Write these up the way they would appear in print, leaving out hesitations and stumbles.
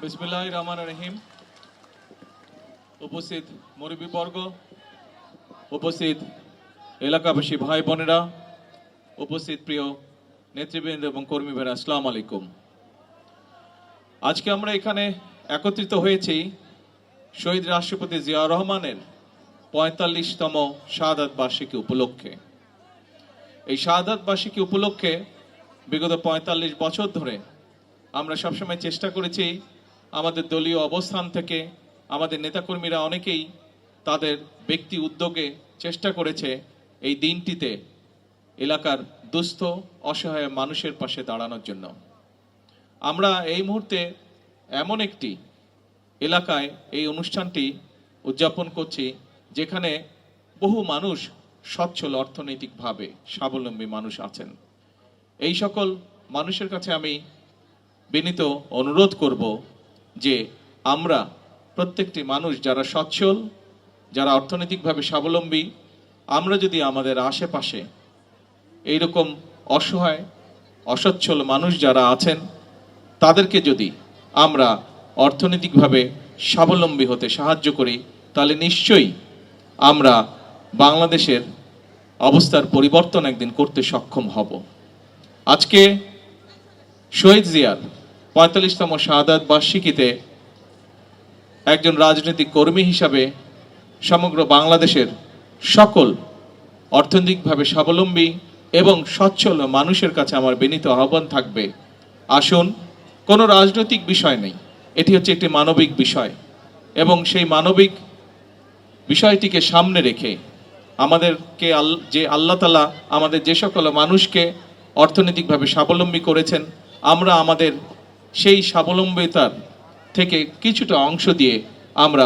বিসমিল্লাহির রহমানির রহিম। উপস্থিত মুরব্বীবর্গ, উপস্থিত এলাকাবাসী ভাই বোনেরা, উপস্থিত প্রিয় নেতৃবৃন্দ এবং কর্মী ভাইরা, আসসালামু আলাইকুম। আজকে আমরা এখানে একত্রিত হয়েছি শহীদ রাষ্ট্রপতি জিয়াউর রহমানের ৪৫তম শাহাদাত বার্ষিকী উপলক্ষে। এই শাহাদাত বার্ষিকী উপলক্ষে বিগত ৪৫ বছর ধরে আমরা সবসময় চেষ্টা করেছি, আমাদের দলীয় অবস্থান থেকে আমাদের নেতাকর্মীরা অনেকেই তাদের ব্যক্তি উদ্যোগে চেষ্টা করেছে এই দিনটিতে এলাকার দুস্থ অসহায় মানুষের পাশে দাঁড়ানোর জন্য। আমরা এই মুহূর্তে এমন একটি এলাকায় এই অনুষ্ঠানটি উদযাপন করছি যেখানে বহু মানুষ সচ্ছল অর্থনৈতিকভাবে স্বাবলম্বী মানুষ আছেন। এই সকল মানুষের কাছে আমি বিনীত অনুরোধ করব যে আমরা প্রত্যেকটি মানুষ যারা সচ্ছল, যারা অর্থনৈতিকভাবে স্বাবলম্বী, আমরা যদি আমাদের আশেপাশে এইরকম অসহায় অসচ্ছল মানুষ যারা আছেন তাদেরকে যদি আমরা অর্থনৈতিকভাবে স্বাবলম্বী হতে সাহায্য করি, তাহলে নিশ্চয়ই আমরা বাংলাদেশের অবস্থার পরিবর্তন একদিন করতে সক্ষম হব। আজকে শহীদ জিয়ার ৪৫তম শাহাদাত বার্ষিকীতে একজন রাজনৈতিক কর্মী হিসাবে সমগ্র বাংলাদেশের সকল অর্থনৈতিকভাবে স্বাবলম্বী এবং সচ্ছল মানুষের কাছে আমার বিনীত আহ্বান থাকবে, আসুন, কোনো রাজনৈতিক বিষয় নেই, এটি হচ্ছে একটি মানবিক বিষয় এবং সেই মানবিক বিষয়টিকে সামনে রেখে আমাদেরকে যে আল্লাহ তাআলা আমাদের যে সকল মানুষকে অর্থনৈতিকভাবে স্বাবলম্বী করেছেন, আমরা আমাদের সেই স্বাবলম্বিতার থেকে কিছুটা অংশ দিয়ে আমরা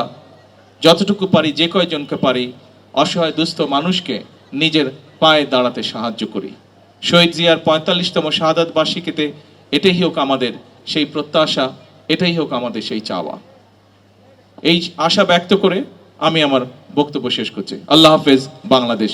যতটুকু পারি, যে কয়জনকে পারি, অসহায় দুস্থ মানুষকে নিজের পায়ে দাঁড়াতে সাহায্য করি। শহীদ জিয়ার ৪৫তম শাহাদাত বার্ষিকীতে এটাই হোক আমাদের সেই প্রত্যাশা, এটাই হোক আমাদের সেই চাওয়া। এই আশা ব্যক্ত করে আমি আমার বক্তব্য শেষ করছি। আল্লাহ হাফেজ। বাংলাদেশ।